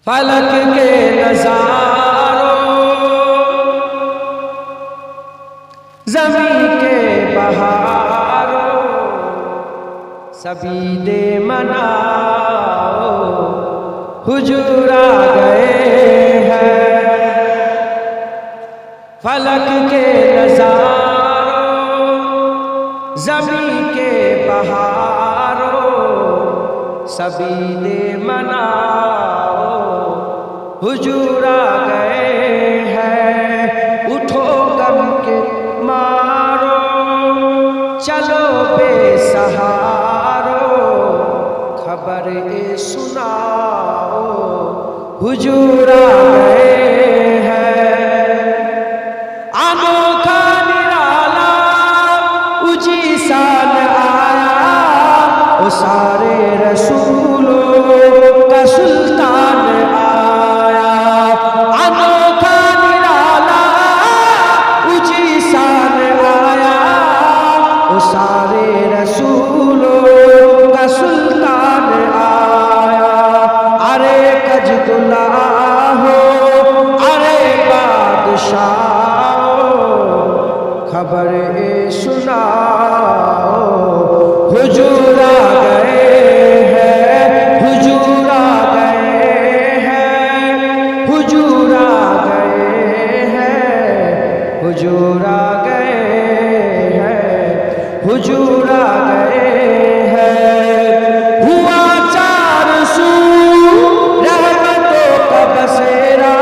फलक के नजारों, ज़मीं के बहारों, सभी दे मनाओ, हुजूर आ गए हैं। फलक के नजारों, ज़मीं के बहारों, सभी दे मनाओ, हुजूर आ गए हैं। उठो गम के मारो, चलो बेसहारो, खबर ए सुनाओ, हुजूर आ गए हैं। अनोखा निराला उजी शान आया, ओ सारे रसूलों का सुल्तान आया। अनोखा निराला उजी शान आया, ओ सारे रसूलों का सुल्तान आया। अरे कजदुल्ला हो, अरे बादशाह, खबर ए सुनाओ, हुजूर आ गए हैं, हुजूर आ गए हैं, हुजूर आ गए हैं, हुजूर आ गए हैं, हुजूर आ गए हैं। हुआ चार सू रहमतों का बसेरा,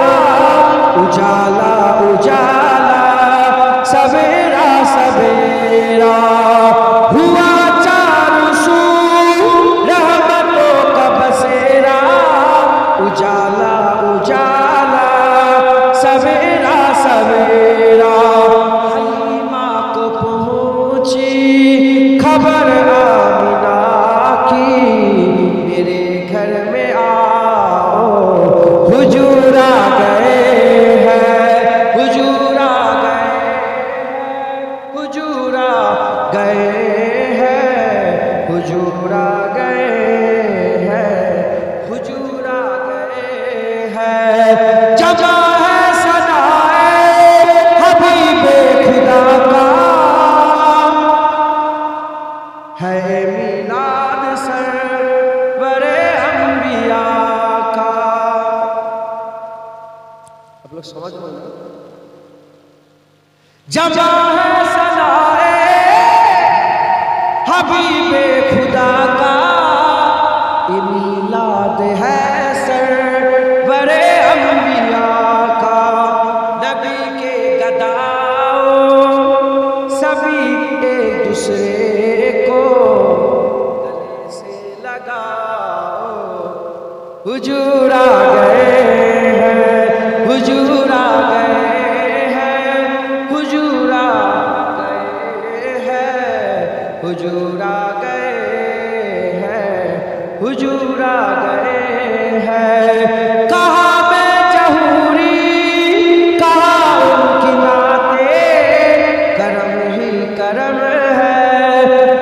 उजाला उजाला सवेरा सवेरा। हुआ चारों सू रहमतों का बसेरा, उजाला उजाला सवेरा सवेरा। हलीमा को पहुंची खबर आमिना की, मेरे घर में आओ, हुजूर आ गए हैं, हुजूर आ गए हैं, हुजूर आ गए हैं, हुजूर आ गए हैं, हुजूर आ गए हैं। जमा है सनाए हबीबे खुदा का, है मीलाद सरवरे अंबिया का। आप लोग समझ रहे हैं? जमा है सनाए हबीबे खुदा का, ये मीलाद है सरवरे अंबिया का। नबी के गदाओ सभी एक दूसरे को गले से लगाओ, हुजूर आ गए हैं, हुजूर आ गए हैं, हुजूर आ गए हैं, हुजूर आ गए हैं, हुजूर आ गए हैं। कहा मैं जहूरी, कहा उनकी नाते, करम ही करम है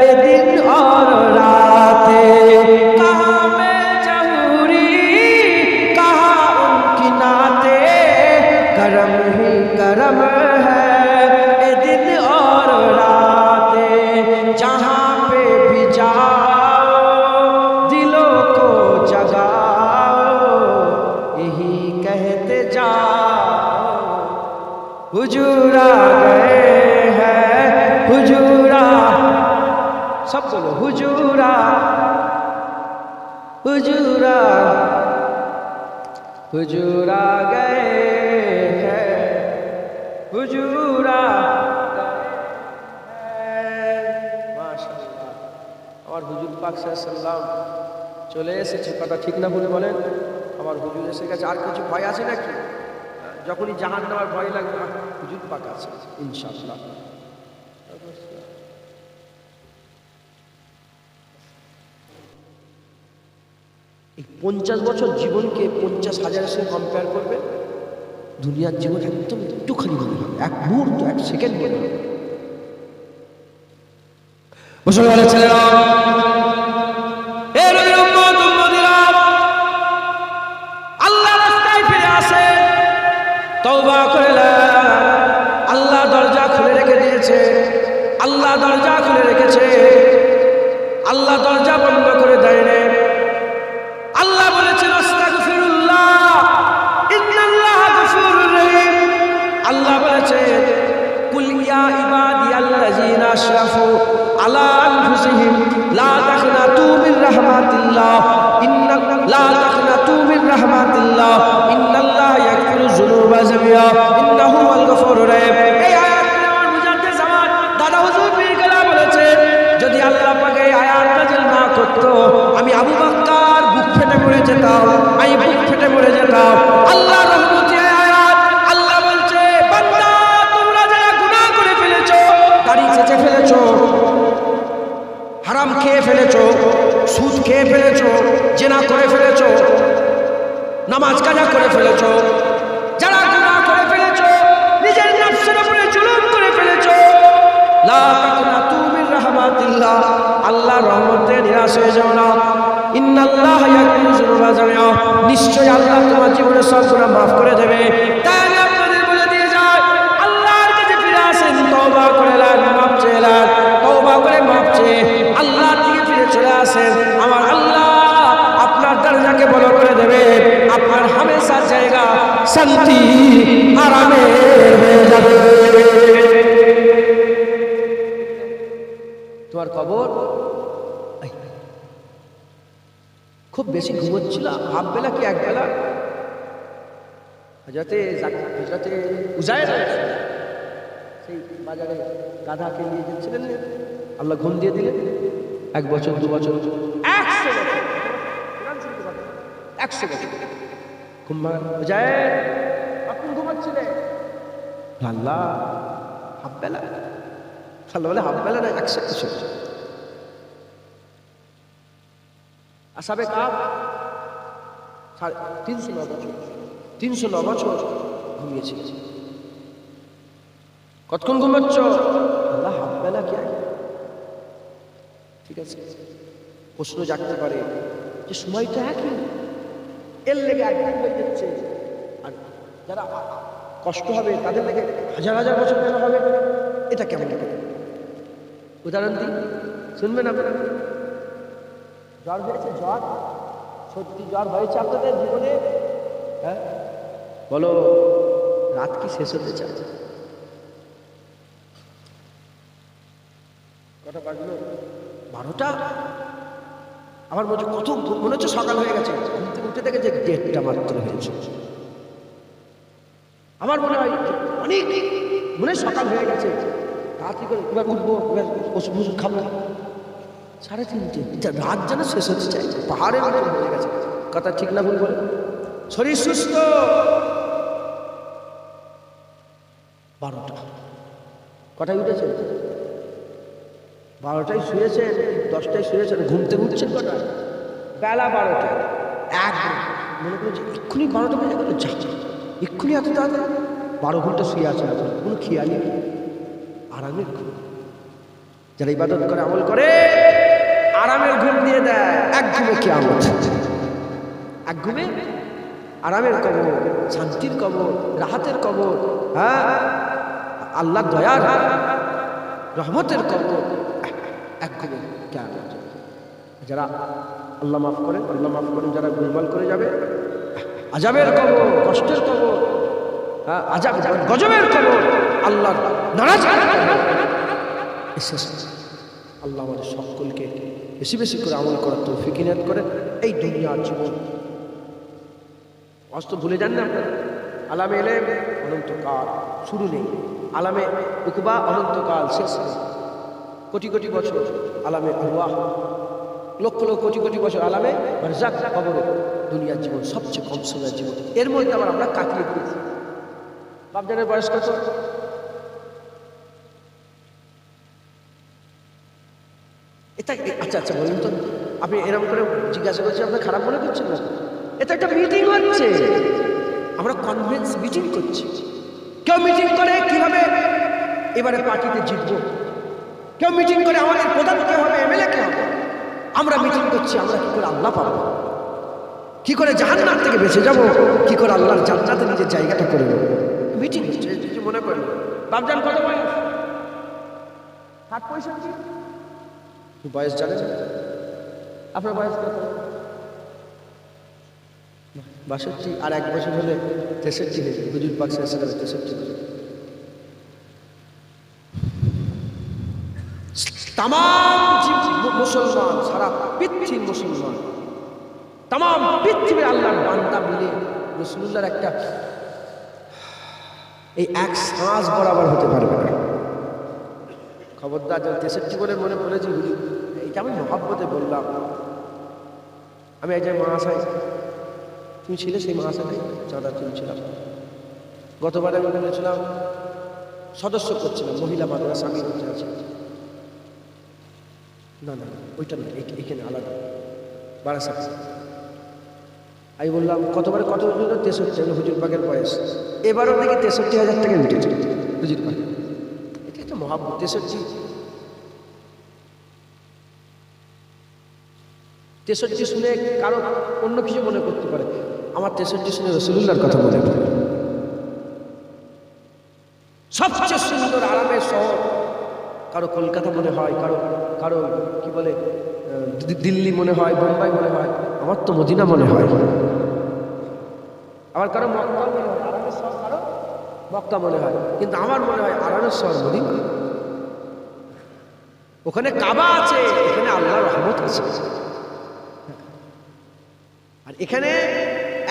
ये दिन और रातें। कहा मैं जहूरी, कहा उनकी नाते, करम ही करम है ये दिन और रातें। जहाँ पे भी जाओ दिलों को जगाओ, यही कहते जाओ, हुजूर आ गए हैं, हुजूर आ, सब बोलो हुजूर आ, हुजूर आ, हुजूर आ गए हैं, हुजूर आ गए। माशाআল্লাহ, আমার হুজুর পাক সাল্লাল্লাহু চলে এসেছে। কথা ঠিক না বলে বলেন? আমার হুজুর এসে গেছে। আর কিছু ভয় আছে নাকি? যখনই জাহান নামার ভয় লাগবে, হুজুর পাক আছে ইনশাআল্লাহ। এই 50 বছর জীবনকে 50,000 সঙ্গে কম্পেয়ার করবে, দুনিয়ার জীবন একদম একটুখানি মনে হবে, এক মুহূর্ত, এক সেকেন্ড মনে হবে। মুসলমানের ছেলেরা, এর উম্মত উম্মতিরা, আল্লাহর তওবা করলেন। আল্লাহ দরজা খুলে রেখে দিয়েছে, আল্লাহ দরজা খুলে রেখেছে, আল্লাহ দরজা বন্ধ করে দেয়নি। আল্লাহ বলেছেন আস্তাগফিরুল্লাহ ইন্নাল্লাহা গফুরুর রহিম। আল্লাহ বলেছেন কুল ইয়া ইবাদিয়াল্লাযীনা আশরাফু আলা আনফুসিহিম লা তাকনাতু মির রাহমাতিল্লাহ লা তাকনাতু মির রাহমাতিল্লাহ ইন্নাল্লাহা ইয়াগফিরুয যুনুবা জামিআ ইন্নাহু হুয়াল গফুরুর রহিম। এই আয়াতটা আমার বুঝাতে জামাত দাদা হুজুর পীর গেলা বলেছে, যদি আল্লাহ পাক এই আয়াত নাযিল না করতো আমি আবু বকর বুক ফেটে মরে যেতাম, আমি বুক ফেটে মরে যেতাম। আল্লাহর রহমতে আয়াত আল্লাহ বলছে বান্দা তোমরা যারা গুনাহ করে ফেলেছো, দাড়ি চেঁচে ফেলেছো, হারাম খেয়ে ফেলেছো, সুদ খেয়ে ফেলেছো, জিনা করে ফেলেছো, নামাজ কাজা করে ফেলেছো, যারা গুনাহ করে ফেলেছো, নিজের নফসের উপরে জুলুম করে ফেলেছো, লা তাকনাতু মির রাহমাতিল্লাহ, আল্লাহর রহমতে নিরাশ হয়ে যাও না। ইন্নাল্লাহা ইয়াগফিরু যুনুবা জামিআ, নিশ্চয়ই আল্লাহ তোমার জীবনের সব গুনাহ মাফ করে দেবে। তাই আমি আপনাদের বলে দিয়ে যাই, আল্লাহর কাছে ফিরে আসেন, তওবা করেন, মাফ চাইলেন, তওবা করে মাফ চেয়ে আল্লাহর দিকে ফিরে চলে আসেন। আমার আল্লাহ আপনার দরজাকে বড় করে দেবে, আপনার হামেশা জায়গা শান্তি আরামে হয়ে যাবে। তোমার কবর খুব বেশি ঘুমোচ্ছিল, হাফ বেলা কি এক বেলা? হযরতে উজাইর সেই বাজারে গাধাকে নিয়ে যাচ্ছিলেন, আল্লাহ ঘুম দিয়ে দিলেন। 1 বছর 2 বছর 100 বছর 100 বছর ঘুম উজাইর আপনি ঘুমাচ্ছিলেন, আল্লাহ হাফ বেলা, আল্লাহ বলে হাফ বেলা না 100 বছর। আসাবে কাপ 309 বছর 309 বছর ঘুমিয়েছে। কতক্ষণ ঘুমাচ্ছ? আল্লাহ হাফ বেলা কি? ঠিক আছে, প্রশ্ন জাগতে পারে যে সময়টা একই, এর লেগে একদিন হয়ে যাচ্ছে, আর যারা কষ্ট হবে তাদের লেগে হাজার হাজার বছর কেন হবে? এটা কেমন করে? উদাহরণ দিই, শুনবেন আপনারা? জ্বর হয়েছে, জ্বর সত্যি জ্বর হয়েছে আপনাদের জীবনে? হ্যাঁ বলো, রাত কি শেষ হতে চায়? কটা বাজলো? 12টা। আমার মনে কত মনে হচ্ছে সকাল হয়ে গেছে, ঘুম থেকে উঠে দেখে যে 1:30টা মাত্র হয়েছে। আমার মনে হয় অনেক মনে সকাল হয়ে গেছে, তাড়াতাড়ি করে এবার উঠবো, এবার ওষুধ ফষুধ খাবো। 3:30 রাত যেন শেষ হতে চাইছে, পাহাড়ের মতো হয়ে গেছে। কথা ঠিক না ভুল বলে? শরীর সুস্থ। 12টা কটায় উঠেছেন? 12টায় শুয়েছেন, 10টায় শুয়েছেন, ঘুমতে উঠছেন কটা? বেলা 12টায়। এক মনে করছে এক্ষুনি 12টা বেজে গেল, এক্ষুনি এত তাড়াতাড়ি 12 ঘন্টা শুয়ে আছেন, আপনার কোনো খেয়ালই নেই। আরামের ঘুম, যারা ইবাদত করে আমল করে আরামের ঘুম দিয়ে দেয়, এক ঘুমে কিয়ামত, এক ঘুমে আরামের কবর, শান্তির কবর, রাহাতের কবর, হ্যাঁ আল্লাহ দয়ার রহমতের কবর, এক ঘুমে কিয়ামত। যারা আল্লাহ মাফ করেন, আল্লাহ মাফ করেন, যারা গোলমাল করে যাবে আজাবের কবর, কষ্টের কবর, হ্যাঁ আজাব গজবের কবর, আল্লাহ নারাজ। আল্লাহ আমাদের সকলকে বেশি বেশি করে আমল করার তৌফিক ইনায়াত করে। এই দুনিয়ার জীবন অস্ত ভুলে যান না আপনারা, আলামে ইলম অনন্তকাল, শুরু নেই, আলামে উকবা অনন্তকাল, শেষ নেই। কোটি কোটি বছর আলামে আরওয়াহ, লক্ষ লক্ষ কোটি কোটি বছর আলামে বারজাখ, কবরে। দুনিয়ার জীবন সবচেয়ে কম সময়ের জীবন, এর মধ্যে আবার আমরা কাটিয়ে দিয়েছি। বাপজানের বয়স কত? এটা আচ্ছা আচ্ছা বলুন তো, আপনি এরকম করে জিজ্ঞাসা করছি, আপনার খারাপ মনে করছেন না? এটা একটা মিটিং হচ্ছে, আমরা কনফারেন্স মিটিং করছি। কেউ মিটিং করে কিভাবে এবারে পার্টিতে জিতবো, কেউ মিটিং করে আমাদের প্রধান কে হবে, এমএলএ কে হবে। আমরা মিটিং করছি আমরা কি করে আল্লাহ পাবো, কি করে জাহান্নাম থেকে বেঁচে যাব, কি করে আল্লাহর জান্নাতে নিজের জায়গাটা করে নেব। মিটিং হচ্ছে, কিছু মনে করেন না। বাপজান কত বয়স? 60-65। বয়স জানেন? আপনার বয়স কত? 62। আর 1 বছর হলে 63 হয়ে যাবে। হুজুর পাক সাল্লাল্লাহু আলাইহি ওয়াসাল্লাম 63। তাম মুসলমান, সারা পৃথিবীর মুসলমান, তাম পৃথিবীর আল্লাহর বান্দা মিলে রাসূলুল্লাহর একটা এই এক শ্বাস বরাবর হতে পারবে না। খবরদার, যখন 63 বলে মনে পড়েছি হুজুর, এটা আমি মহব্বতে বললাম। আমি এক জায়গায় মাসায়, তুমি ছিলে সেই মাসায়, চাঁদা তুলছিলাম। গতবারে আমি বলেছিলাম সদস্য করছিলাম, মহিলা মাদ্রাসা আমি হতে আছে। না না, ওইটা না, এখানে আলাদা বারাসা। আমি বললাম কতবারে কত হুজুর? 63 হুজুর পাকের বয়স। এবারও দেখি 63,000 টাকা উঠেছে হুজুর পাক। এটা একটা মহাব্বত। 63 শুনে কারো অন্য কিছু মনে করতে পারে, আমার 63 শুনে রাসূলুল্লাহর কথা মনে পড়ে। সবচেয়ে সুন্দর আরামের শহর কারো কলকাতা মনে হয়, কারো কারো কি বলে দিল্লি মনে হয়, বোম্বাই মনে হয়, আমার তো মদিনা মনে হয়। আবার কারো মক্কা মনে হয়, আরামের শহর কারো মক্কা মনে হয়, কিন্তু আমার মনে হয় আরামের শহর মদিনা। ওখানে কাবা আছে, এখানে আল্লাহর রহমত আছে। আর এখানে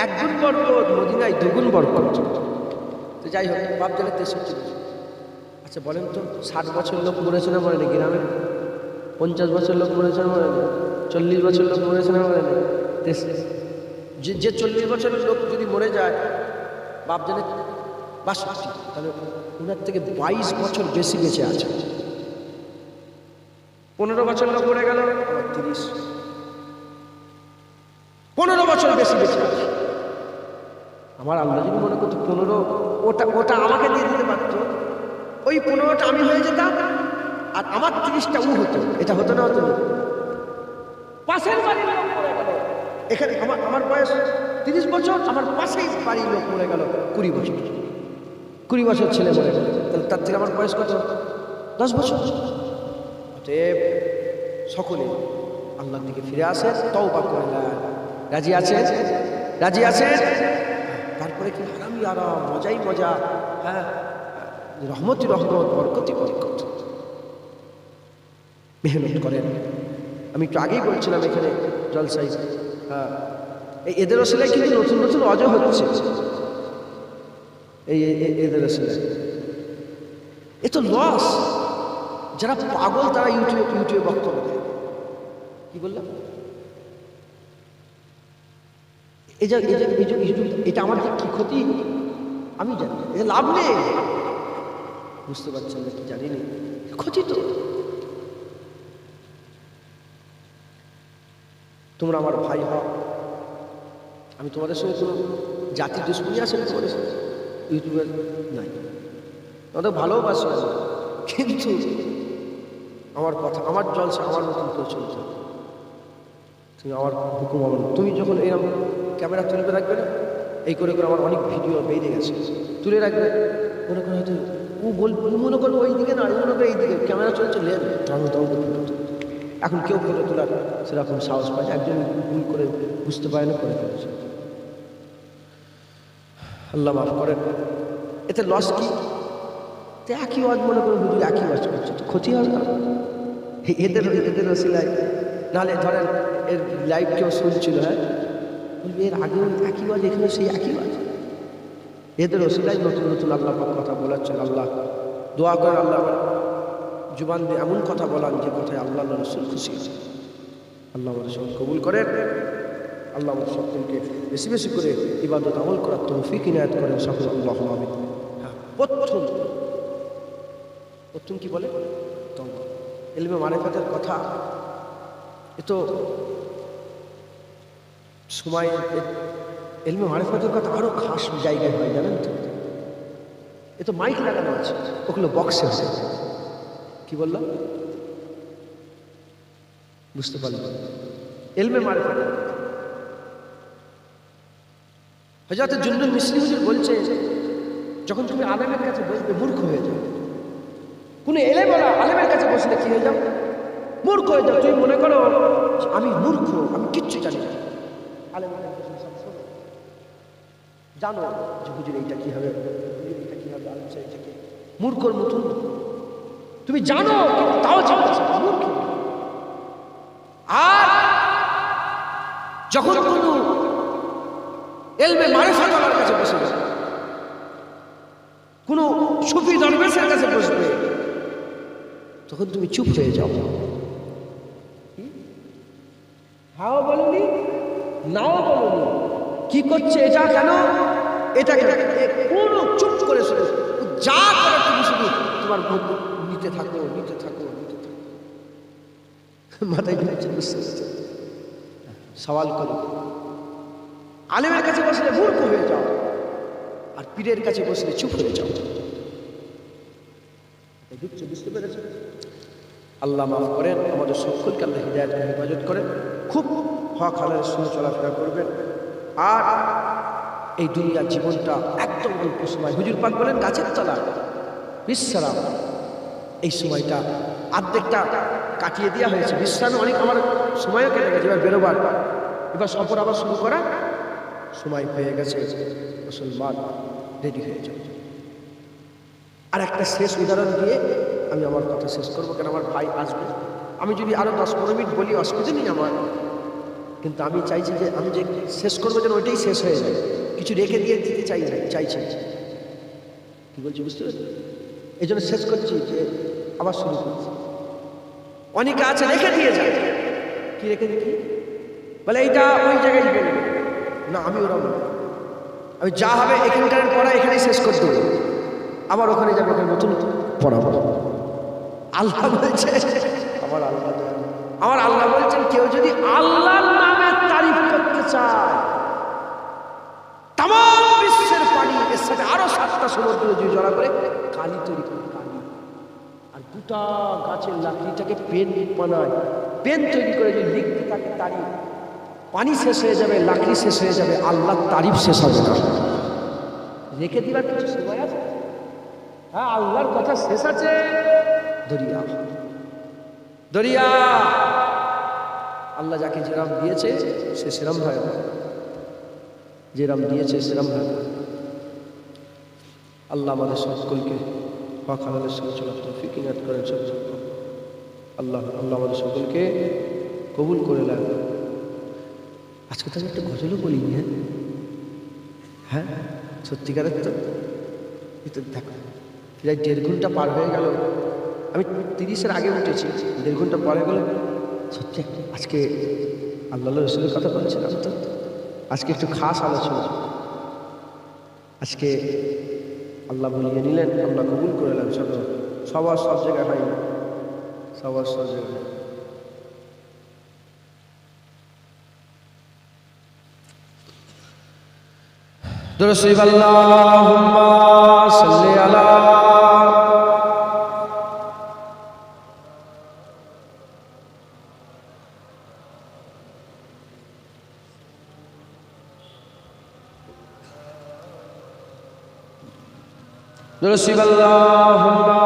1 গুণ বরকত, মদিনায় 2 গুণ বরকত। তো যাই হোক, বাপ জানে 63। আচ্ছা বলেন তো, 60 বছর লোক মরেছে না মরে নেই গ্রামে? 50 বছর লোক মরেছে না মরে নেই? 40 বছর লোক মরেছে না মরে নেই? যে 40 বছরের লোক যদি মরে যায়, বাপ জানে 62, তাহলে ওনার থেকে 22 বছর বেশি বেঁচে আছে। 15 বছর লোক মরে গেল, আবার 30, 15 বছর বেশি বেঁচে আছে। আমার আল্লাহ যদি মনে করতো 15, ওটা আমাকে দিয়ে দিতে পারতো, ওই 15টা আমি হয়ে যেতাম, আর আমার 30টা ও হতো। এটা হতো না? হতো না? পাশের বাড়ির লোক মরে গেল, এখানে আমার বয়স 30 বছর, আমার পাশেই বাড়ির লোক মরে গেল 20 বছর, 20 বছর ছেলে মরে গেল, তাহলে তার থেকে আমার বয়স কত? 10 বছর। অতএব সকলে আল্লাহর দিকে ফিরে আসে, তওবা করে নেয়। রাজি আছে? রাজি আছে? তারপরে কি আরামই আরাম, মজাই মজা, হ্যাঁ, রহমতি রহমত, বরকতি বরকত। মেহনত করেন। আমি একটু আগেই বলছিলাম এখানে জলসাই, হ্যাঁ, এদের ওসিলায় কিন্তু নতুন নতুন অজয় হচ্ছে। এদের ওসিলায় এ তো লস। যারা পাগল তারা ইউটিউবে বক্তব্য দেয়। কি বললাম? এটা আমার যে কি ক্ষতি আমি জানি, এটা লাভ নেই। বুঝতে পারছেন না? কি জানি না, ক্ষতি তো। তোমরা আমার ভাই হও, আমি তোমাদের সঙ্গে কোনো জাতি দুশ্মনী আছে না তোমাদের সঙ্গে? ইউটিউবের নাই, তোমাদের ভালোবাসা আছে, কিন্তু আমার কথা, আমার জলসা আমার মতন করে চলছে। তুমি আমার হুকুম হবে না। তুমি যখন এরকম ক্যামেরা তুলবে রাখবে না, এই করে করে আমার অনেক ভিডিও বেরিয়ে গেছে, তুলে রাখবে, মনে করে হয়তো ও মনে করবো ওই দিকে না, মনে করে এই দিকে ক্যামেরা চলছে, লেন এখন কেউ ফটো তোলার সেরকম সাহস পায়, একজন ভুল করে বুঝতে পারে না, করে ফেলেছে। আল্লাহ মাফ করেন। এতে লস কি? একই ওয়াজ মনে করে হুজুর একই ওয়াজ করছে, তো ক্ষতি হবে না? এদের ওসিলায়, নাহলে ধরেন এর লাইভ কেউ শুনছিল, হ্যাঁ, বলবি এর আগেও একই ওয়াজ, এখানে সেই একই ওয়াজ। এদের ওসিলায় নতুন নতুন আল্লাহ কথা বলাচ্ছেন। আল্লাহ দোয়া করেন, আল্লাহ জুবান দিয়ে এমন কথা বলান যে কথায় আল্লাহ রসুল খুশি আছে। আল্লাহ আমাদের সব কবুল করেন। আল্লাহ আমাদের সকলকে বেশি বেশি করে ইবাদত আমল করার তৌফিক ইনায়াত করেন সকল। আল্লাহ আমিন। হ্যাঁ, প্রথম কি বলে? তওবা। ইলমে মারিফাতের কথা এ তো সময়, ইলমে মারিফাতের কথা আরো খাস জায়গায় হয়, জানেন তো? এ তো মাইক লাগানো আছে, ওগুলো বক্সে আছে। কি বললাম? বুঝতে পারলাম? ইলমে মারিফাত হযরত জুন্নুন মিসরি হুজুর বলছে যখন তুমি আলেমের কাছে বসবে মূর্খ হয়ে যাও। কোনো এলেমওয়ালা আলেমের কাছে বসলে কি হয়ে যাও? মূর্খ হয়ে যাও। তুমি মনে করো আমি মূর্খ, আমি কিচ্ছু জানি না। আলেমের কাছে সব শোনো, জানো যে হুজুর এইটা কি হবে, হুজুর এইটা কি হবে, আলেম সাহেব এটা কি, মূর্খর মতন তুমি জানো, কিন্তু তাও জানো মূর্খ। আর যখন কোনো এলমে মারিফাত ওয়ালার কাছে বসে যাবে, কোন সুফি দরবেশের কাছে বসবে, তখন তুমি চুপ হয়ে যাও। হাও বলনি, নাও বলনি, কি করছে এটা, কেন এটা, কোন চুপ করে শুনে যা করে তুমি শুধু তোমার বন্ধু নিতে থাকো, নিতে থাকো, নিতে থাকো। মাথায় ঢুকছে, বুঝতে পারছে? সওয়াল করো। আলেমের কাছে বসলে মূর্খ হয়ে যাও, আর পীরের কাছে বসলে চুপ হয়ে যাও। ঢুকছে, বুঝতে পেরেছ? আল্লাহ মাফ করেন, আমাদের সকলকে আল্লাহ হিদায়াত করে হেফাজত করেন। খুব হক হালালের সঙ্গে চলাফেরা করবেন। আর এই দুনিয়ার জীবনটা একদম অল্প সময়। হুজুর পাক বলেন গাছের তলা বিশ্রাম, এই সময়টা অর্ধেকটা কাটিয়ে দেওয়া হয়েছে। বিশ্রামে অনেক আমার সময়ও কেটে গেছে, এবার বেরোবার, এবার সফর আবার শুরু করা সময় হয়ে গেছে। মুসলমান রেডি হয়ে যাও। আর একটা শেষ উদাহরণ দিয়ে আমি আমার কথা শেষ করবো, কেন আমার ভাই আসবে। আমি যদি আরো 10-15 মিনিট বলি অসুবিধা নেই আমার, কিন্তু আমি চাইছি যে আমি যে শেষ করবো যেন ওইটাই শেষ হয়ে যায়, কিছু রেখে দিয়ে দিতে চাইছি। কি বলছি বুঝতে পারছি? এই জন্য শেষ করছি, যে আবার শুরু করছি। অনেকে আছে রেখে দিয়ে যায়, কি রেখে দিই, বলে এইটা ওই জায়গায় বলবে না, আমি ওরা বলবো, আমি যা হবে এখানকার পড়া এখানেই শেষ করে দেবো, আবার ওখানে যাবে, ওখানে নতুন পড়াবো। আল্লাহ বলছে, আমার আল্লাহ বলছেন, কেউ যদি আল্লাহর নামের তারিফ করতে চায়, তামাম বিশ্বের পানি এর সাথে আরো 7টা সমুদ্র যদি জড়া করে কালি তৈরি করে, কালি, আর গোটা গাছের লাকড়িটাকে পেন বানায়, পেন তৈরি করে যদি লিখতে থাকে তারিফ, পানি শেষ হয়ে যাবে, লাকড়ি শেষ হয়ে যাবে, আল্লাহর তারিফ শেষ হবে না। রেখে দিবার কিছু সময় আছে? হ্যাঁ, আল্লাহর কথা শেষ আছে। দরিয়া, দরিয়া, আল্লাহ যাকে যেরাম দিয়েছে সে সেরাম হয়, যেরাম দিয়েছে সেরাম হয়। আল্লাহ আমাদের সকলকে হক হালালের সঙ্গে চলার তৌফিক ইনায়াত করেন। আল্লাহ আমাদের সকলকে কবুল করে নেন। আজকে তো আমি একটা গজলও বলিনি। হ্যাঁ, সত্যিকারের তো এটা দেখো, প্রায় 1.5 ঘন্টা পার হয়ে গেল। আমি 30-এর আগে উঠেছি, 1.5 ঘন্টা পরে গেল। সত্যি আজকে আল্লাহ রসুলের কথা বলছিলাম তো, আজকে একটু খাস আলোচনা। আজকে আল্লাহ বলিয়ে নিলেন, আল্লাহ কবুল করে নেন। সবার সব জায়গায় হয় না, সবার সব জায়গায়। দুরূদ আল্লাহুম্মা সাল্লি আলা দুরূদ আল্লাহুম্মা